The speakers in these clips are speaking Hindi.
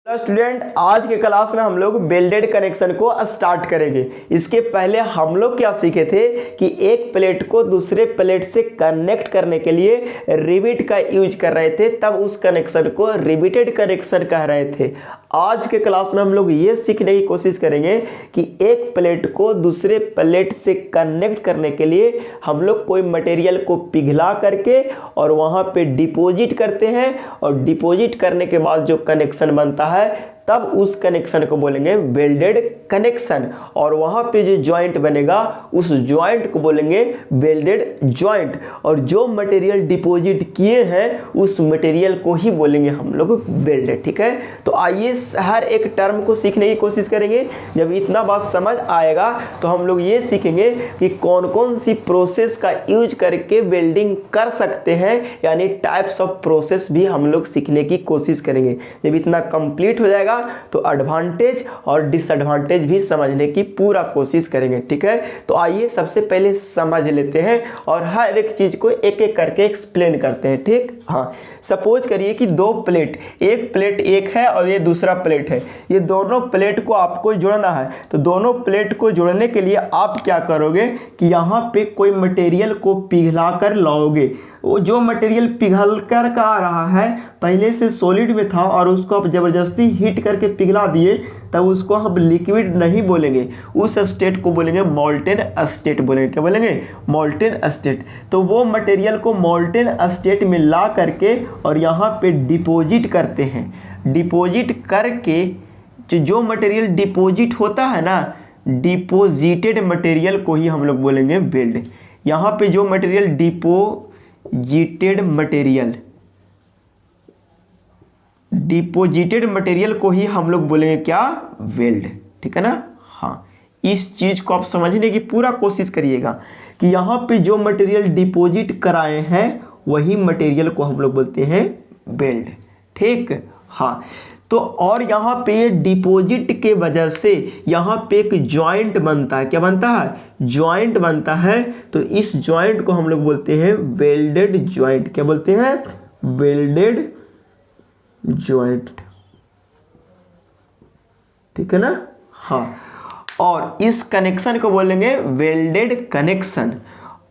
स्टूडेंट, आज के क्लास में हम लोग वेल्डेड कनेक्शन को स्टार्ट करेंगे। इसके पहले हम लोग क्या सीखे थे कि एक प्लेट को दूसरे प्लेट से कनेक्ट करने के लिए रिवेट का यूज कर रहे थे, तब उस कनेक्शन को रिवेटेड कनेक्शन कह रहे थे। आज के क्लास में हम लोग ये सीखने की कोशिश करेंगे कि एक प्लेट को दूसरे प्लेट से कनेक्ट करने के लिए हम लोग कोई मटेरियल को पिघला करके और वहाँ पे डिपॉजिट करते हैं, और डिपॉजिट करने के बाद जो कनेक्शन बनता है तब उस कनेक्शन को बोलेंगे वेल्डेड कनेक्शन, और वहाँ पे जो जॉइंट बनेगा उस जॉइंट को बोलेंगे वेल्डेड जॉइंट, और जो मटेरियल डिपॉजिट किए हैं उस मटेरियल को ही बोलेंगे हम लोग वेल्डेड। ठीक है, तो आइए हर एक टर्म को सीखने की कोशिश करेंगे। जब इतना बात समझ आएगा तो हम लोग ये सीखेंगे कि कौन कौन सी प्रोसेस का यूज करके वेल्डिंग कर सकते हैं, यानी टाइप्स ऑफ प्रोसेस भी हम लोग सीखने की कोशिश करेंगे। जब इतना कंप्लीट हो जाएगा तो एडवांटेज और डिसएडवांटेज भी समझने की पूरा कोशिश करेंगे। ठीक है, तो आइए सबसे पहले समझ लेते हैं और हर एक चीज को एक एक करके एक्सप्लेन करते हैं। ठीक, हाँ, सपोज करिए कि दो प्लेट, एक प्लेट एक है और ये दूसरा प्लेट है। ये दोनों प्लेट को आपको जोड़ना है, तो दोनों प्लेट को जोड़ने के लिए आप क्या करोगे कि यहाँ पे कोई मटेरियल को पिघला कर लाओगे। वो जो मटेरियल पिघल कर का आ रहा है पहले से सॉलिड में था और उसको आप ज़बरदस्ती हीट करके पिघला दिए, तब उसको हम लिक्विड नहीं बोलेंगे, उस स्टेट को बोलेंगे मोल्टेन स्टेट बोलेंगे। क्या बोलेंगे? Molten state. तो वो मटेरियल को मोल्टेन स्टेट में ला करके और यहाँ पे डिपॉजिट करते हैं। डिपॉजिट करके जो मटेरियल डिपॉजिट होता है ना, डिपोजिटेड मटेरियल को ही हम लोग बोलेंगे वेल्ड। यहाँ पे जो मटेरियल डिपोजिटेड मटेरियल को ही हम लोग बोलेंगे क्या? वेल्ड। ठीक है ना? हाँ, इस चीज को आप समझने की पूरा कोशिश करिएगा कि यहाँ पे जो मटेरियल डिपॉजिट कराए हैं वही मटेरियल को हम लोग बोलते हैं वेल्ड। ठीक, हाँ, तो और यहाँ पे ये डिपॉजिट के वजह से यहाँ पे एक जॉइंट बनता है। क्या बनता है? जॉइंट बनता है। तो इस जॉइंट को हम लोग बोलते हैं वेल्डेड जॉइंट। क्या बोलते हैं? Welded joint. ठीक है ना? हाँ, और इस कनेक्शन को बोलेंगे वेल्डेड कनेक्शन।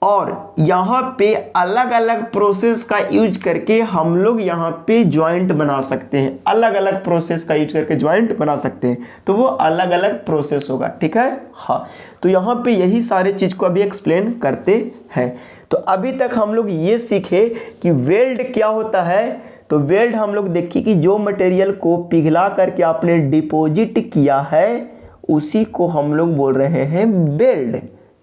और यहाँ पे अलग अलग प्रोसेस का यूज करके हम लोग यहाँ पे जॉइंट बना सकते हैं। अलग अलग प्रोसेस का यूज करके जॉइंट बना सकते हैं, तो वो अलग अलग प्रोसेस होगा। ठीक है, हाँ, तो यहाँ पे यही सारे चीज़ को अभी एक्सप्लेन करते हैं। तो अभी तक हम लोग ये सीखे कि वेल्ड क्या होता है। तो वेल्ड हम लोग देखिए कि जो मटेरियल को पिघला करके आपने डिपॉजिट किया है उसी को हम लोग बोल रहे हैं वेल्ड।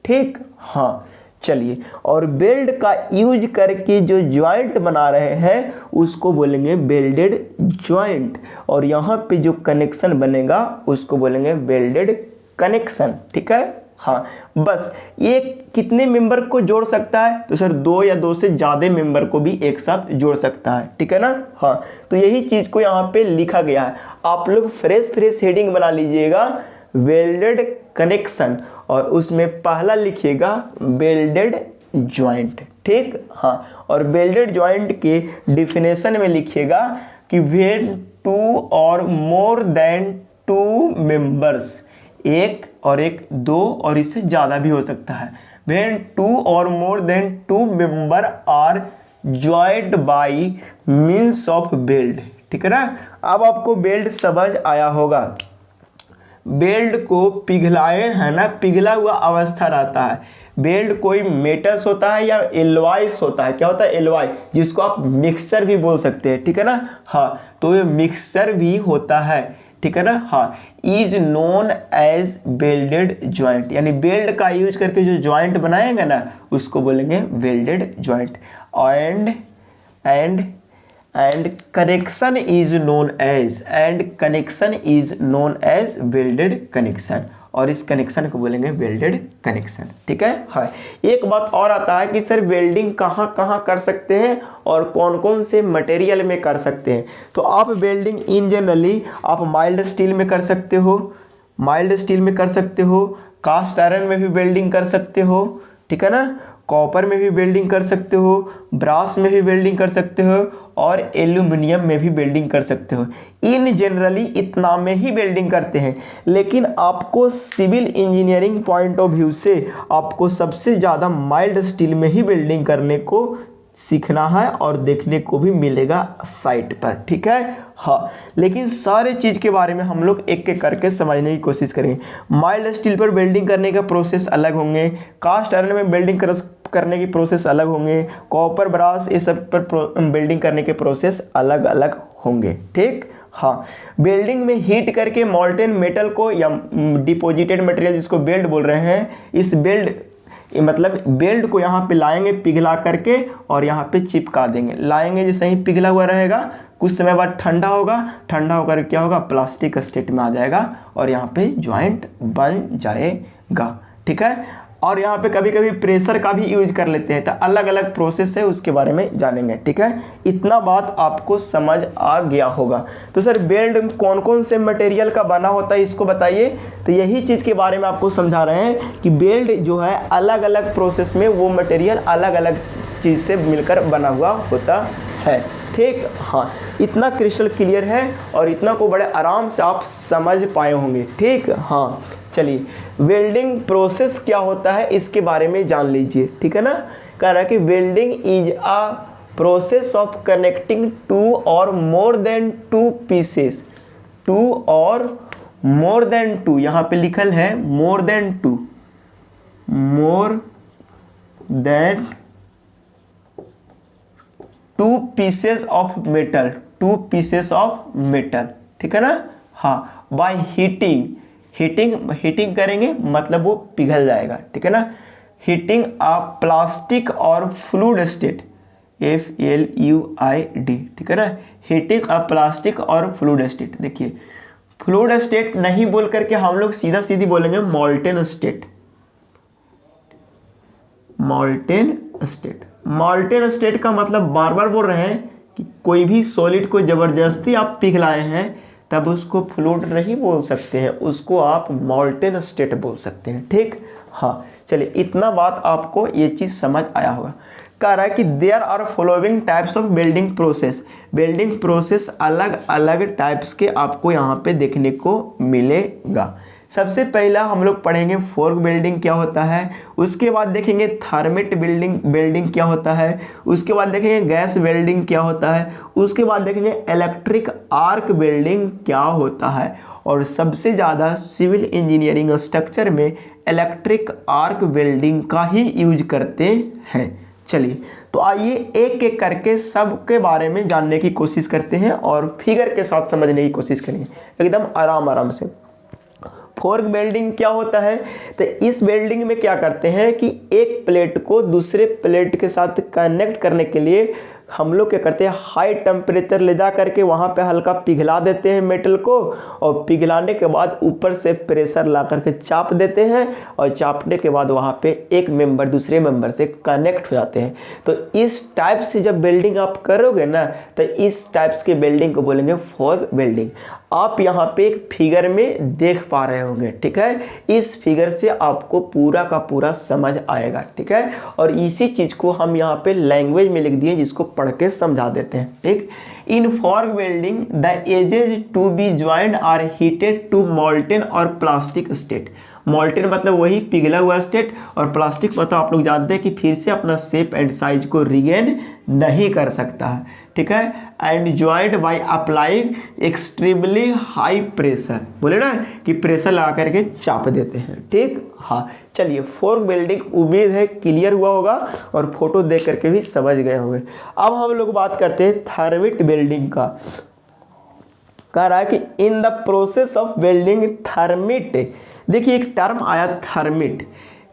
ठीक, हाँ, चलिए, और वेल्ड का यूज करके जो जॉइंट बना रहे हैं उसको बोलेंगे वेल्डेड जॉइंट, और यहाँ पे जो कनेक्शन बनेगा उसको बोलेंगे वेल्डेड कनेक्शन। ठीक है, हाँ, बस ये कितने मेंबर को जोड़ सकता है? तो सर दो या दो से ज़्यादा मेंबर को भी एक साथ जोड़ सकता है। ठीक है ना? हाँ, तो यही चीज़ को यहाँ पे लिखा गया है। आप लोग फ्रेश हेडिंग बना लीजिएगा वेल्डेड कनेक्शन, और उसमें पहला लिखिएगा वेल्डेड जॉइंट। ठीक, हाँ, और वेल्डेड जॉइंट के डिफिनेशन में लिखिएगा कि व्हेन टू और मोर देन टू मेंबर्स, एक और एक, दो और इससे ज़्यादा भी हो सकता है। व्हेन टू और more than two member are joint by means of weld. ठीक है ना? अब आपको वेल्ड समझ आया होगा। वेल्ड को पिघलाए है ना, पिघला हुआ अवस्था रहता है। वेल्ड कोई मेटल्स होता है या एलॉयस होता है। क्या होता है? एलॉय, जिसको आप मिक्सचर भी बोल सकते हैं। ठीक है ना? हाँ, तो ये मिक्सचर भी होता है। ठीक है ना? हाँ, is known as welded joint, यानी वेल्ड का यूज करके जो जॉइंट बनाएंगे ना उसको बोलेंगे welded joint. And connection is known as welded connection, और इस कनेक्शन को बोलेंगे वेल्डेड कनेक्शन। ठीक है, हाँ, एक बात और आता है कि सर वेल्डिंग कहाँ कहाँ कर सकते हैं और कौन कौन से मटेरियल में कर सकते हैं। तो आप वेल्डिंग इन जनरली आप माइल्ड स्टील में कर सकते हो, कास्ट आयरन में भी वेल्डिंग कर सकते हो। ठीक है ना? कॉपर में भी वेल्डिंग कर सकते हो, ब्रास में भी वेल्डिंग कर सकते हो और एल्यूमिनियम में भी वेल्डिंग कर सकते हो। इन जनरली इतना में ही वेल्डिंग करते हैं, लेकिन आपको civil engineering point of view से आपको सबसे ज़्यादा माइल्ड स्टील में ही वेल्डिंग करने को सीखना है और देखने को भी मिलेगा साइट पर, ठीक है। हाँ, लेकिन सारे चीज़ के बारे में हम लोग एक एक करके समझने की कोशिश करेंगे। माइल्ड स्टील पर वेल्डिंग करने का प्रोसेस अलग होंगे, कास्ट आयरन में वेल्डिंग करने की प्रोसेस अलग होंगे, कॉपर ब्रास ये सब पर वेल्डिंग करने के प्रोसेस अलग अलग होंगे, ठीक। हाँ, वेल्डिंग में हीट करके मॉल्टेन मेटल को या डिपोजिटेड मटेरियल जिसको बेल्ट बोल रहे हैं, इस मतलब बेल्ट को यहाँ पे लाएंगे पिघला करके और यहाँ पे चिपका देंगे। लाएंगे जैसे ही पिघला हुआ रहेगा, कुछ समय बाद ठंडा होगा, ठंडा होकर क्या होगा, प्लास्टिक स्टेट में आ जाएगा और यहाँ पे जॉइंट बन जाएगा, ठीक है। और यहाँ पे कभी कभी प्रेशर का भी यूज कर लेते हैं, तो अलग अलग प्रोसेस है, उसके बारे में जानेंगे, ठीक है। इतना बात आपको समझ आ गया होगा। तो सर बेल्ट कौन कौन से मटेरियल का बना होता है इसको बताइए। तो यही चीज़ के बारे में आपको समझा रहे हैं कि बेल्ट जो है अलग अलग प्रोसेस में वो मटेरियल अलग अलग चीज़ से मिलकर बना हुआ होता है, ठीक। हाँ, इतना क्रिस्टल क्लियर है और इतना को बड़े आराम से आप समझ पाए होंगे, ठीक। हाँ, चलिए वेल्डिंग प्रोसेस क्या होता है इसके बारे में जान लीजिए, ठीक है ना। कह रहा है कि welding is a process of connecting two और more than two pieces, two और मोर देन टू, यहाँ पे लिखल है more than two, more than two pieces of metal, two pieces of metal, ठीक है ना। हाँ, बाय हीटिंग करेंगे मतलब वो पिघल जाएगा, ठीक है ना। हीटिंग अ प्लास्टिक और फ्लूइड स्टेट, FLUID, ठीक है ना। हीटिंग अ प्लास्टिक और फ्लूइड स्टेट। देखिए फ्लूइड स्टेट नहीं बोल करके हम लोग सीधा सीधी बोलेंगे molten state, molten state. Molten state का मतलब बार बार बोल रहे हैं कि कोई भी सॉलिड को जबरदस्ती आप पिघलाए हैं तब उसको फ्लूइड नहीं बोल सकते हैं, उसको आप मॉल्टेन स्टेट बोल सकते हैं, ठीक। हाँ, चलिए इतना बात आपको ये चीज़ समझ आया होगा। कह रहा है कि there are following types of welding process. Welding process अलग अलग टाइप्स के आपको यहाँ पे देखने को मिलेगा। सबसे पहला हम लोग पढ़ेंगे फोर्क वेल्डिंग क्या होता है, उसके बाद देखेंगे थर्मिट वेल्डिंग क्या होता है, उसके बाद देखेंगे गैस वेल्डिंग क्या होता है, उसके बाद देखेंगे इलेक्ट्रिक आर्क वेल्डिंग क्या होता है, और सबसे ज़्यादा सिविल इंजीनियरिंग स्ट्रक्चर में इलेक्ट्रिक आर्क वेल्डिंग का ही यूज करते हैं। चलिए तो आइए एक एक करके सबके बारे में जानने की कोशिश करते हैं और फिगर के साथ समझने की कोशिश करेंगे एकदम आराम से। फोर्क वेल्डिंग क्या होता है, तो इस वेल्डिंग में क्या करते हैं कि एक प्लेट को दूसरे प्लेट के साथ कनेक्ट करने के लिए हम लोग क्या करते हैं, हाई टेम्परेचर ले जा करके वहाँ पे हल्का पिघला देते हैं मेटल को, और पिघलाने के बाद ऊपर से प्रेशर ला करके चाप देते हैं, और चापने के बाद वहाँ पे एक मेंबर दूसरे मेंबर से कनेक्ट हो जाते हैं। तो इस टाइप से जब वेल्डिंग आप करोगे ना, तो इस टाइप्स के वेल्डिंग को बोलेंगे फोर्क वेल्डिंग। आप यहाँ पे एक फिगर में देख पा रहे होंगे, ठीक है। इस फिगर से आपको पूरा का पूरा समझ आएगा, ठीक है। और इसी चीज़ को हम यहाँ पे लैंग्वेज में लिख दिए जिसको पढ़ के समझा देते हैं, ठीक। In forge welding the edges to be joint are heated to molten or plastic state. Molten मतलब वही पिघला हुआ स्टेट, और प्लास्टिक मतलब आप लोग जानते हैं कि फिर से अपना शेप एंड साइज को रिगेन नहीं कर सकता है, ठीक है। And joint by applying extremely high pressure, बोले ना कि प्रेशर लगा करके चाप देते हैं, ठीक। हाँ, चलिए फोर्क वेल्डिंग उम्मीद है क्लियर हुआ होगा और फोटो देख करके भी समझ गए होंगे। अब हम लोग बात करते हैं थर्मिट वेल्डिंग का। कह रहा है कि in the process of welding thermit, देखिए एक टर्म आया थर्मिट,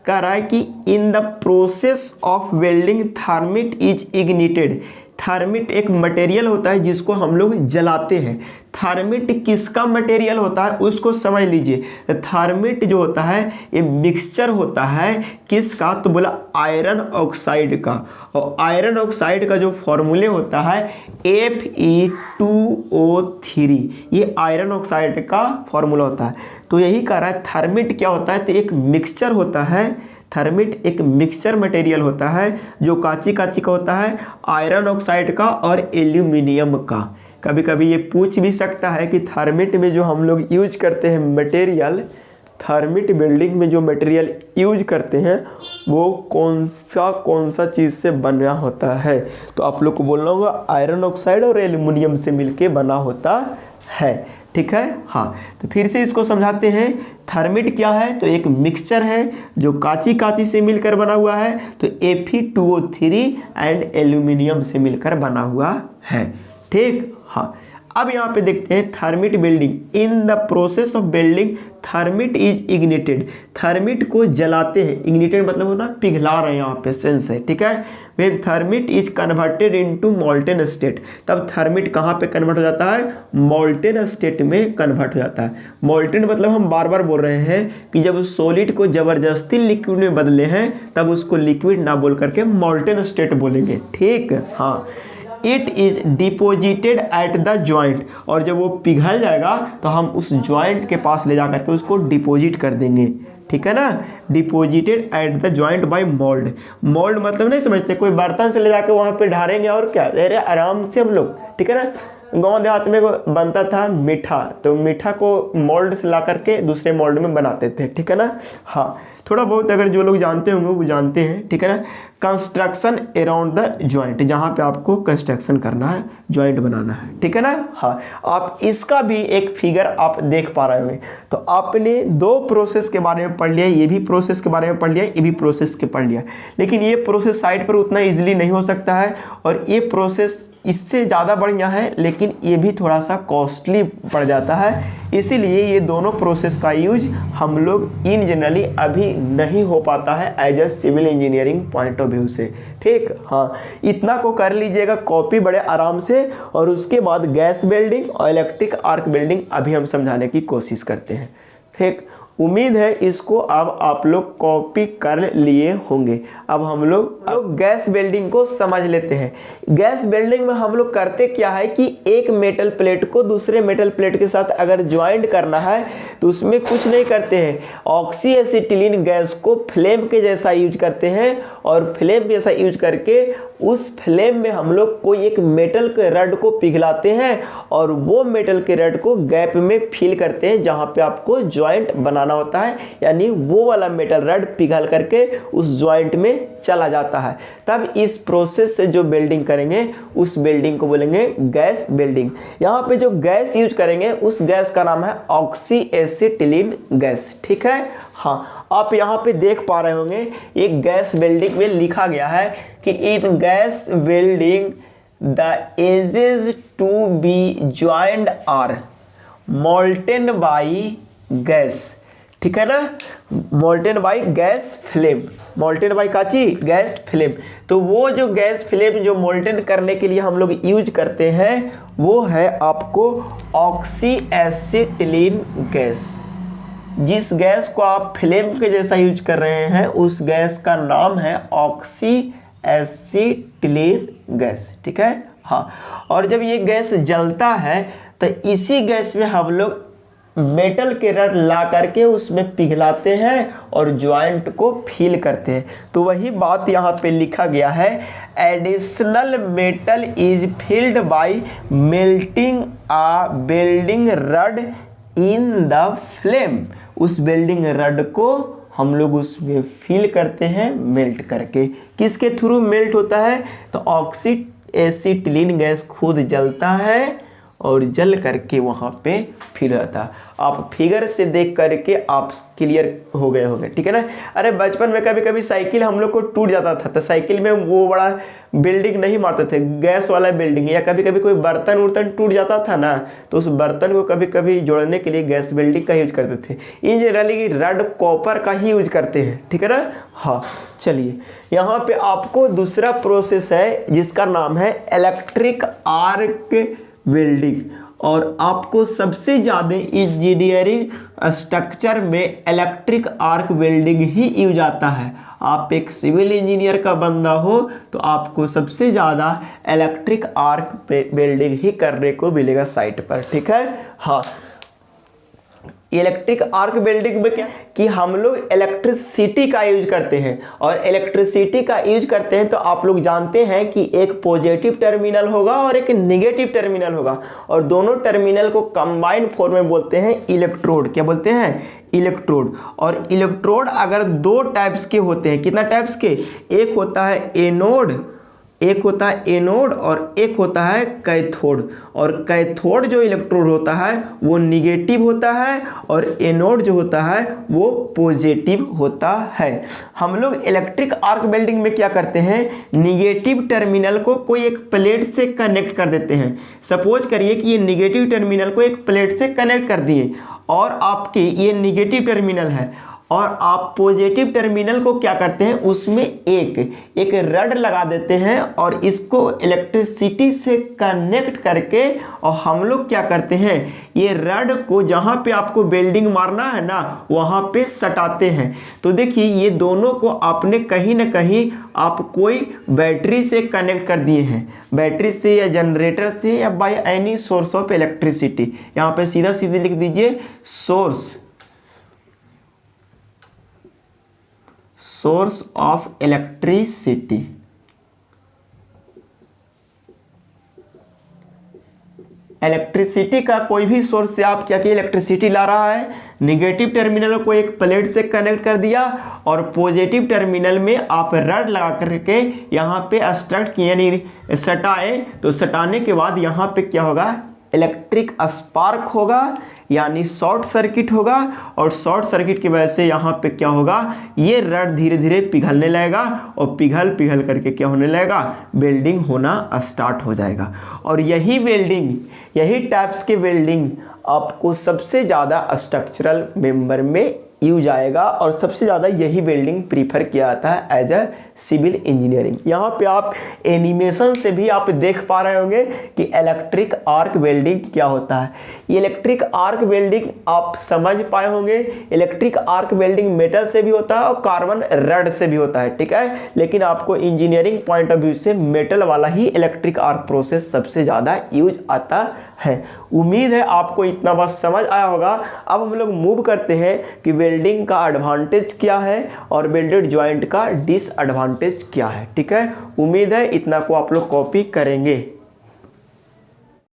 कह रहा है कि in the process of welding thermit is ignited. Thermit एक मटेरियल होता है जिसको हम लोग जलाते हैं। थर्मिट किसका मटेरियल होता है उसको समझ लीजिए। तो थर्मिट जो होता है ये मिक्सचर होता है किसका, तो बोला आयरन ऑक्साइड का, और आयरन ऑक्साइड का जो फॉर्मूले होता है Fe2O3, ये आयरन ऑक्साइड का फॉर्मूला होता है। तो यही कह रहा है थर्मिट क्या होता है, तो एक मिक्सचर होता है थर्मिट एक मिक्सचर मटेरियल होता है जो कांची कांची का होता है, आयरन ऑक्साइड का और एल्यूमिनियम का। कभी कभी ये पूछ भी सकता है कि थर्मिट में जो हम लोग यूज करते हैं मटेरियल, थर्मिट बिल्डिंग में जो मटेरियल यूज करते हैं वो कौन सा चीज़ से बना होता है। तो आप लोग को बोलना होगा आयरन ऑक्साइड और एल्यूमिनियम से मिलके बना होता है। ठीक है, हाँ। तो फिर से इसको समझाते हैं। थर्मिट क्या है, तो एक मिक्सचर है जो कांची कांची से मिलकर बना हुआ है, तो Fe2O3 एंड एल्यूमिनियम से मिलकर बना हुआ है। ठीक, हाँ। अब यहाँ पे देखते हैं thermit welding. In the process of welding thermit is ignited. Thermit को जलाते हैं, इग्निटेड मतलब होना पिघला रहे हैं, यहाँ पे सेंस है। ठीक है, when thermit is converted into molten state, तब थर्मिट कहाँ पे कन्वर्ट हो जाता है, मोल्टेन स्टेट में कन्वर्ट हो जाता है। मोल्टेन मतलब हम बार बार बोल रहे हैं कि जब सॉलिड को जबरदस्ती लिक्विड में बदले हैं तब उसको लिक्विड ना बोल करके मोल्टेन स्टेट बोलेंगे। ठीक, हाँ। It is deposited at the joint, और जब वो पिघल जाएगा तो हम उस ज्वाइंट के पास ले जा करके उसको डिपोजिट कर देंगे। ठीक है ना, deposited at the joint by mould. Mould मतलब नहीं समझते, कोई बर्तन से ले जाके वहाँ पे ढारेंगे और क्या, अरे आराम से हम लोग। ठीक है ना, गांव देहात में बनता था मीठा, तो मीठा को मोल्ड से ला करके दूसरे मोल्ड में बनाते थे। ठीक है ना, हाँ। थोड़ा बहुत अगर जो लोग जानते होंगे वो जानते हैं। ठीक है ना, कंस्ट्रक्शन अराउंड द ज्वाइंट, जहाँ पे आपको कंस्ट्रक्शन करना है, ज्वाइंट बनाना है। ठीक है ना, हाँ। आप इसका भी एक फिगर आप देख पा रहे होंगे। तो आपने दो प्रोसेस के बारे में पढ़ लिया, ये भी प्रोसेस के बारे में पढ़ लिया, ये भी प्रोसेस के पढ़ लिया, लेकिन ये प्रोसेस साइट पर उतना इजीली नहीं हो सकता है, और ये प्रोसेस इससे ज़्यादा बढ़िया है, लेकिन ये भी थोड़ा सा कॉस्टली पड़ जाता है। इसीलिए ये दोनों प्रोसेस का यूज हम लोग इन जनरली अभी नहीं हो पाता है as a civil engineering point of view से। ठीक, हाँ। इतना को कर लीजिएगा कॉपी बड़े आराम से, और उसके बाद गैस वेल्डिंग और इलेक्ट्रिक आर्क वेल्डिंग अभी हम समझाने की कोशिश करते हैं। ठीक, उम्मीद है इसको अब आप लोग कॉपी कर लिए होंगे। अब हम लोग गैस वेल्डिंग को समझ लेते हैं। गैस वेल्डिंग में हम लोग करते क्या है कि एक मेटल प्लेट को दूसरे मेटल प्लेट के साथ अगर ज्वाइंट करना है तो उसमें कुछ नहीं करते हैं, ऑक्सी एसिटिलीन गैस को फ्लेम के जैसा यूज करते हैं, और फ्लेम जैसा यूज करके उस फ्लेम में हम लोग कोई एक मेटल के रड को पिघलाते हैं, और वो मेटल के रड को गैप में फिल करते हैं जहाँ पे आपको ज्वाइंट बनाना होता है, यानी वो वाला मेटल रड पिघल करके उस ज्वाइंट में चला जाता है। तब इस प्रोसेस से जो वेल्डिंग करेंगे उस वेल्डिंग को बोलेंगे गैस वेल्डिंग। यहाँ पे जो गैस यूज करेंगे उस गैस का नाम है ऑक्सी एसिटिलीन गैस। ठीक है, हाँ। आप यहाँ पे देख पा रहे होंगे एक गैस वेल्डिंग में लिखा गया है कि in gas welding the edges to be joined are molten by gas. ठीक है ना, molten by gas flame, molten by काची गैस फ्लेम। तो वो जो गैस फ्लेम जो मोल्टेन करने के लिए हम लोग यूज करते हैं वो है आपको ऑक्सी एसिटिलीन गैस। जिस गैस को आप फ्लेम के जैसा यूज कर रहे हैं उस गैस का नाम है ऑक्सी एसिटिलीन गैस। ठीक है, हाँ। और जब ये गैस जलता है तो इसी गैस में हम लोग मेटल के रड ला करके उसमें पिघलाते हैं और ज्वाइंट को फिल करते हैं। तो वही बात यहाँ पे लिखा गया है, additional metal is filled by melting a welding rod in the flame. उस वेल्डिंग रड को हम लोग उसमें फिल करते हैं मेल्ट करके। किसके थ्रू मेल्ट होता है, तो ऑक्सी एसिटिलीन गैस खुद जलता है और जल करके वहाँ पे फिल होता है। आप फिगर से देख करके आप क्लियर हो गए होंगे। ठीक है ना। अरे बचपन में कभी कभी साइकिल हम लोग को टूट जाता था तो साइकिल में वो बड़ा बिल्डिंग नहीं मारते थे, गैस वाला बिल्डिंग, या कभी कभी कोई बर्तन उर्तन टूट जाता था ना तो उस बर्तन को कभी कभी जोड़ने के लिए गैस बिल्डिंग का यूज करते थे। इन जनरली रड कॉपर का ही यूज करते हैं। ठीक है ना, हाँ। चलिए यहाँ पे आपको दूसरा प्रोसेस है जिसका नाम है इलेक्ट्रिक आर्क वेल्डिंग, और आपको सबसे ज़्यादा इंजीनियरिंग स्ट्रक्चर में इलेक्ट्रिक आर्क वेल्डिंग ही यूज आता है। आप एक सिविल इंजीनियर का बंदा हो तो आपको सबसे ज़्यादा इलेक्ट्रिक आर्क वेल्डिंग ही करने को मिलेगा साइट पर। ठीक है, हाँ। इलेक्ट्रिक आर्क वेल्डिंग में क्या कि हम लोग इलेक्ट्रिसिटी का यूज करते हैं, और इलेक्ट्रिसिटी का यूज करते हैं तो आप लोग जानते हैं कि एक पॉजिटिव टर्मिनल होगा और एक नेगेटिव टर्मिनल होगा, और दोनों टर्मिनल को कंबाइंड फॉर्म में बोलते हैं इलेक्ट्रोड। क्या बोलते हैं? इलेक्ट्रोड। और इलेक्ट्रोड अगर दो टाइप्स के होते हैं, कितना टाइप्स के? एक होता है एनोड, एक होता है एनोड और एक होता है कैथोड। और कैथोड जो इलेक्ट्रोड होता है वो निगेटिव होता है और एनोड जो होता है वो पॉजिटिव होता है। हम लोग इलेक्ट्रिक आर्क वेल्डिंग में क्या करते हैं, निगेटिव टर्मिनल को कोई एक प्लेट से कनेक्ट कर देते हैं। सपोज करिए कि ये निगेटिव टर्मिनल को एक प्लेट से कनेक्ट कर दिए और आपके ये निगेटिव टर्मिनल है, और आप पॉजिटिव टर्मिनल को क्या करते हैं, उसमें एक रड लगा देते हैं और इसको इलेक्ट्रिसिटी से कनेक्ट करके, और हम लोग क्या करते हैं, ये रड को जहाँ पे आपको वेल्डिंग मारना है ना वहाँ पे सटाते हैं। तो देखिए ये दोनों को आपने कहीं ना कहीं आप कोई बैटरी से कनेक्ट कर दिए हैं, बैटरी से या जनरेटर से या by any source of electricity. यहाँ पे सीधा सीधे लिख दीजिए सोर्स ऑफ इलेक्ट्रिसिटी। इलेक्ट्रिसिटी का कोई भी सोर्स से आप क्या किए, इलेक्ट्रिसिटी ला रहा है, निगेटिव टर्मिनल को एक प्लेट से कनेक्ट कर दिया और पॉजिटिव टर्मिनल में आप रड लगा करके यहाँ पे स्ट्रक्ट किए यानी सटाए। तो सटाने के बाद यहाँ पे क्या होगा, इलेक्ट्रिक स्पार्क होगा यानी शॉर्ट सर्किट होगा, और शॉर्ट सर्किट की वजह से यहाँ पे क्या होगा, ये रड धीरे धीरे पिघलने लगेगा और पिघल करके क्या होने लगेगा, वेल्डिंग होना स्टार्ट हो जाएगा। और यही वेल्डिंग, यही टाइप्स के वेल्डिंग आपको सबसे ज़्यादा स्ट्रक्चरल मेंबर में यूज आएगा, और सबसे ज़्यादा यही वेल्डिंग प्रीफर किया जाता है एज अ सिविल इंजीनियरिंग। यहाँ पे आप एनिमेशन से भी आप देख पा रहे होंगे कि इलेक्ट्रिक आर्क वेल्डिंग क्या होता है। ये इलेक्ट्रिक आर्क वेल्डिंग आप समझ पाए होंगे, इलेक्ट्रिक आर्क वेल्डिंग मेटल से भी होता है और कार्बन रड से भी होता है, ठीक है। लेकिन आपको इंजीनियरिंग पॉइंट ऑफ व्यू से मेटल वाला ही इलेक्ट्रिक आर्क प्रोसेस सबसे ज़्यादा यूज आता है। उम्मीद है आपको इतना बस समझ आया होगा। अब हम लोग मूव करते हैं कि वेल्डिंग का एडवांटेज क्या है और वेल्डेड जॉइंट का डिसएडवांटेज क्या है, ठीक है। उम्मीद है इतना को आप लोग कॉपी करेंगे।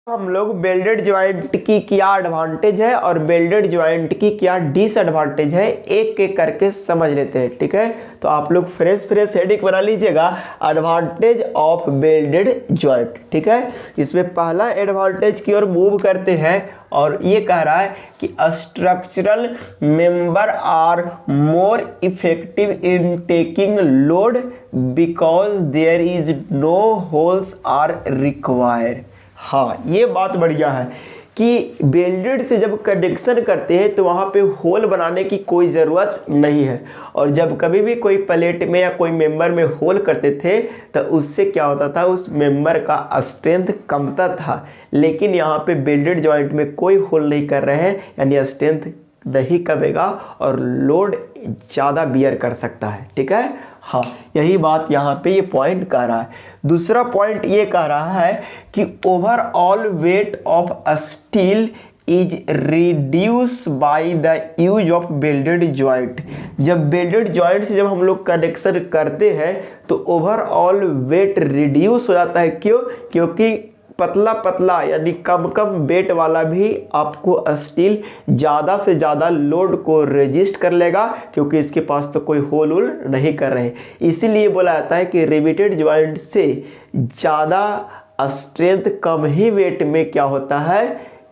हम लोग वेल्डेड जॉइंट की क्या एडवांटेज है और वेल्डेड जॉइंट की क्या डिसएडवांटेज है एक एक करके समझ लेते हैं, ठीक है। तो आप लोग फ्रेश हेडिंग बना लीजिएगा, एडवांटेज ऑफ वेल्डेड जॉइंट, ठीक है। इसमें पहला एडवांटेज की ओर मूव करते हैं और ये कह रहा है कि structural member are more effective in taking load because there is no holes are required. हाँ, ये बात बढ़िया है कि वेल्डेड से जब कनेक्शन करते हैं तो वहाँ पे होल बनाने की कोई ज़रूरत नहीं है, और जब कभी भी कोई प्लेट में या कोई मेंबर में होल करते थे तो उससे क्या होता था, उस मेंबर का स्ट्रेंथ कमता था। लेकिन यहाँ पे वेल्डेड जॉइंट में कोई होल नहीं कर रहे हैं यानी स्ट्रेंथ नहीं कमेगा और लोड ज़्यादा बियर कर सकता है, ठीक है। हाँ, यही बात यहाँ पे ये पॉइंट कह रहा है। दूसरा पॉइंट ये कह रहा है कि overall weight of steel is reduce by the use of welded joint. जब वेल्डेड जॉइंट से जब हम लोग कनेक्शन करते हैं तो ओवरऑल वेट रिड्यूस हो जाता है। क्यों? क्योंकि पतला पतला यानी कम वेट वाला भी आपको स्टील ज़्यादा से ज़्यादा लोड को रेजिस्ट कर लेगा, क्योंकि इसके पास तो कोई होल नहीं कर रहे। इसीलिए बोला जाता है कि रिवेटेड जॉइंट से ज़्यादा स्ट्रेंथ कम ही वेट में क्या होता है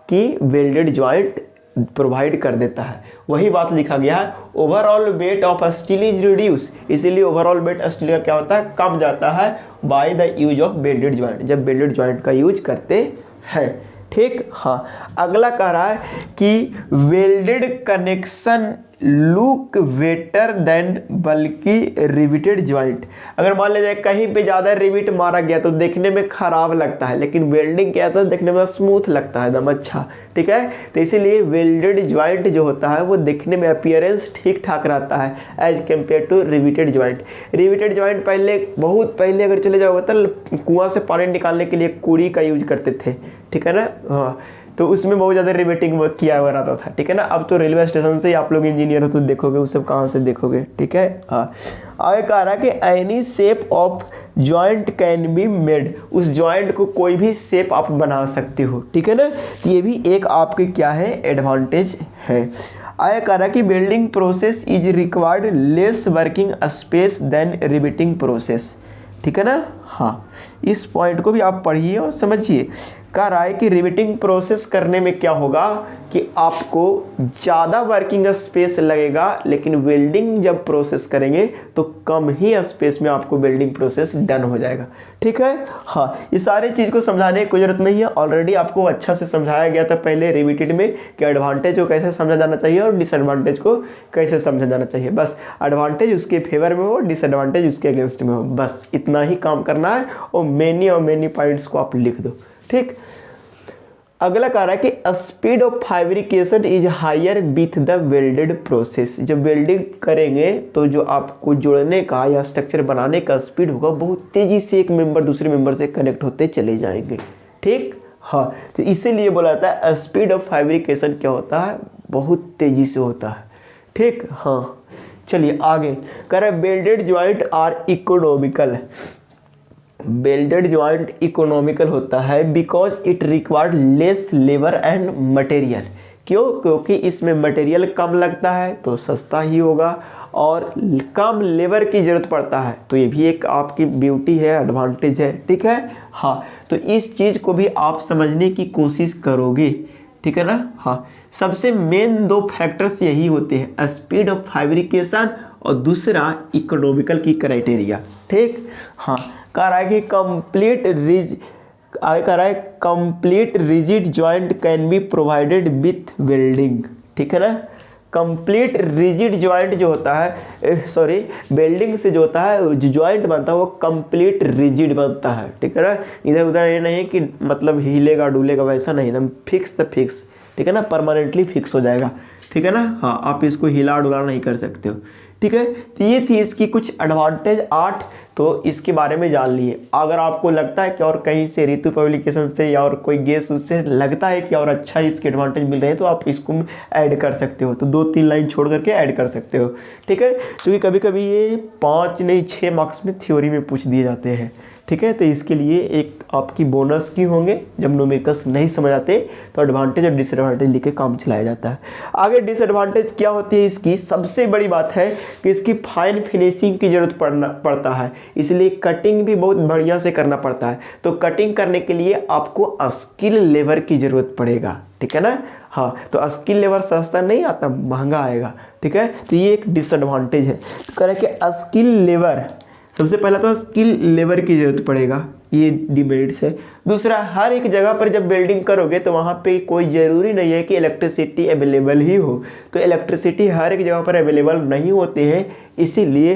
कि वेल्डेड जॉइंट प्रोवाइड कर देता है। वही बात लिखा गया है, overall weight of steel is reduce. इसीलिए ओवरऑल वेट स्टील का क्या होता है, कम जाता है by the use of welded joint, जब वेल्डेड जॉइंट का यूज करते हैं, ठीक। हाँ, अगला कह रहा है कि welded connection look better than बल्कि रिवेटेड जॉइंट। अगर मान लीजिए कहीं पे ज़्यादा रिवेट मारा गया तो देखने में खराब लगता है, लेकिन वेल्डिंग क्या होता है, देखने में स्मूथ लगता है, एकदम अच्छा, ठीक है। तो इसीलिए वेल्डेड जॉइंट जो होता है वो देखने में अपीयरेंस ठीक ठाक रहता है as compare to riveted joint. Riveted joint पहले, बहुत पहले अगर चले जाओगे तो कुआं से पानी निकालने के लिए कुड़ी का यूज करते थे, ठीक है ना। हाँ, तो उसमें बहुत ज़्यादा रिवेटिंग वर्क किया हुआ रहता था, ठीक है ना। अब तो रेलवे स्टेशन से ही आप लोग इंजीनियर हो तो देखोगे, वो सब कहाँ से देखोगे, ठीक है। हाँ, आगे कह रहा है कि any shape of joint can be made, उस जॉइंट को कोई भी शेप आप बना सकते हो, ठीक है ना। तो ये भी एक आपके क्या है, एडवांटेज है। आगे कह रहा है कि building process is required less working space than riveting process, ठीक है ना। हाँ, इस पॉइंट को भी आप पढ़िए और समझिए। कह रहा है कि रिवेटिंग प्रोसेस करने में क्या होगा कि आपको ज़्यादा वर्किंग स्पेस लगेगा, लेकिन वेल्डिंग जब प्रोसेस करेंगे तो कम ही स्पेस में आपको वेल्डिंग प्रोसेस डन हो जाएगा, ठीक है। हाँ, ये सारी चीज़ को समझाने की कोई ज़रूरत नहीं है, ऑलरेडी आपको अच्छा से समझाया गया था पहले रिविटेड में कि एडवांटेज को कैसे समझा जाना चाहिए और डिसएडवांटेज को कैसे समझा जाना चाहिए। बस एडवांटेज उसके फेवर में हो, डिसएडवांटेज उसके अगेंस्ट में हो, बस इतना ही काम करना है और मेनी पॉइंट्स को आप लिख दो, ठीक। अगला कह रहा है कि speed of fabrication is higher with the welded process, जब वेल्डिंग करेंगे तो जो आपको जोड़ने का या स्ट्रक्चर बनाने का स्पीड होगा बहुत तेजी से एक मेंबर दूसरे मेंबर से कनेक्ट होते चले जाएंगे, ठीक। हाँ, तो इसीलिए बोला जाता है स्पीड ऑफ फैब्रिकेशन क्या होता है, बहुत तेजी से होता है, ठीक। हाँ, चलिए आगे कह रहा है welded joint are economical, welded joint economical होता है because it required less labour and material. क्यों? क्योंकि इसमें मटेरियल कम लगता है तो सस्ता ही होगा और कम लेबर की ज़रूरत पड़ता है, तो ये भी एक आपकी ब्यूटी है, एडवांटेज है, ठीक है। हाँ, तो इस चीज़ को भी आप समझने की कोशिश करोगे, ठीक है ना। हाँ, सबसे मेन दो फैक्टर्स यही होते हैं, स्पीड ऑफ फैब्रिकेशन और दूसरा इकोनॉमिकल की क्राइटेरिया, ठीक। हाँ, कह रहा है कि complete rigid joint can be provided with welding, ठीक है ना। कंप्लीट रिजिड जॉइंट जो होता है, सॉरी, वेल्डिंग से जो होता है जो जॉइंट बनता है वो कंप्लीट रिजिड बनता है, ठीक है ना। इधर उधर ये नहीं कि मतलब हिलेगा डुलेगा, वैसा नहीं, एकदम फिक्स द फिक्स, ठीक है ना, परमानेंटली फिक्स हो जाएगा, ठीक है ना। हाँ, आप इसको हिला डुला नहीं कर सकते हो, ठीक है। तो ये थी इसकी कुछ एडवांटेज 8, तो इसके बारे में जान लिए। अगर आपको लगता है कि और कहीं से रितु पब्लिकेशन से या और कोई गेस उससे लगता है कि और अच्छा इसके एडवांटेज मिल रहे हैं तो आप इसको ऐड कर सकते हो, तो 2-3 लाइन छोड़ करके ऐड कर सकते हो, ठीक है। क्योंकि कभी कभी ये 5 नहीं 6 मार्क्स में थ्योरी में पूछ दिए जाते हैं, ठीक है। तो इसके लिए एक आपकी बोनस की होंगे, जब न्यूमेरिकल्स नहीं समझ आते तो एडवांटेज और डिसएडवांटेज लिख के काम चलाया जाता है। आगे डिसएडवांटेज क्या होती है इसकी, सबसे बड़ी बात है कि इसकी फाइन फिनिशिंग की जरूरत पड़ता है, इसलिए कटिंग भी बहुत बढ़िया से करना पड़ता है। तो कटिंग करने के लिए आपको स्किल लेबर की ज़रूरत पड़ेगा, ठीक है ना। हाँ, तो स्किल लेबर सस्ता नहीं आता, महंगा आएगा, ठीक है। तो ये एक डिसएडवांटेज है। तो कह रहा है कि स्किल लेबर, सबसे पहला तो स्किल लेबर की ज़रूरत पड़ेगा, ये डिमेरिट्स है। दूसरा, हर एक जगह पर जब वेल्डिंग करोगे तो वहाँ पे कोई ज़रूरी नहीं है कि इलेक्ट्रिसिटी अवेलेबल ही हो, तो इलेक्ट्रिसिटी हर एक जगह पर अवेलेबल नहीं होते हैं, इसीलिए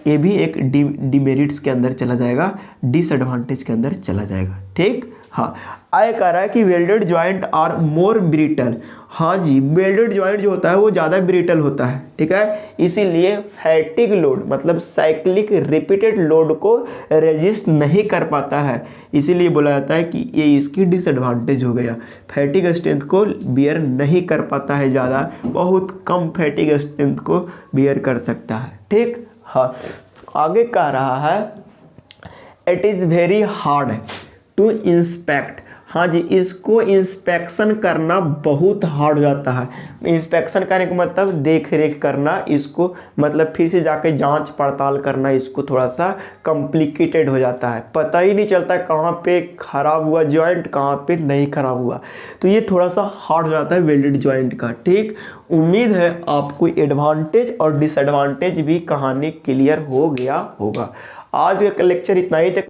ये भी एक डिमेरिट्स के अंदर चला जाएगा, डिसएडवांटेज के अंदर चला जाएगा, ठीक। हाँ, आगे कह रहा है कि welded joint are more brittle. हाँ जी, वेल्डेड जॉइंट जो होता है वो ज़्यादा ब्रिटल होता है, ठीक है। इसीलिए फैटिग लोड मतलब साइक्लिक रिपीटेड लोड को रेजिस्ट नहीं कर पाता है, इसीलिए बोला जाता है कि ये इसकी डिसएडवांटेज हो गया। फैटिग स्ट्रेंथ को बियर नहीं कर पाता है ज़्यादा, बहुत कम फैटिग स्ट्रेंथ को बियर कर सकता है, ठीक। हाँ, आगे कह रहा है it is very hard to inspect. हाँ जी, इसको इंस्पेक्शन करना बहुत हार्ड हो जाता है। इंस्पेक्शन करने का मतलब देख रेख करना, इसको मतलब फिर से जाके जांच पड़ताल करना, इसको थोड़ा सा कॉम्प्लिकेटेड हो जाता है, पता ही नहीं चलता कहाँ पे ख़राब हुआ जॉइंट, कहाँ पे नहीं ख़राब हुआ, तो ये थोड़ा सा हार्ड हो जाता है वेल्डेड जॉइंट का, ठीक। उम्मीद है आपको एडवांटेज और डिसएडवांटेज भी कहानी क्लियर हो गया होगा। आज का लेक्चर इतना ही तक।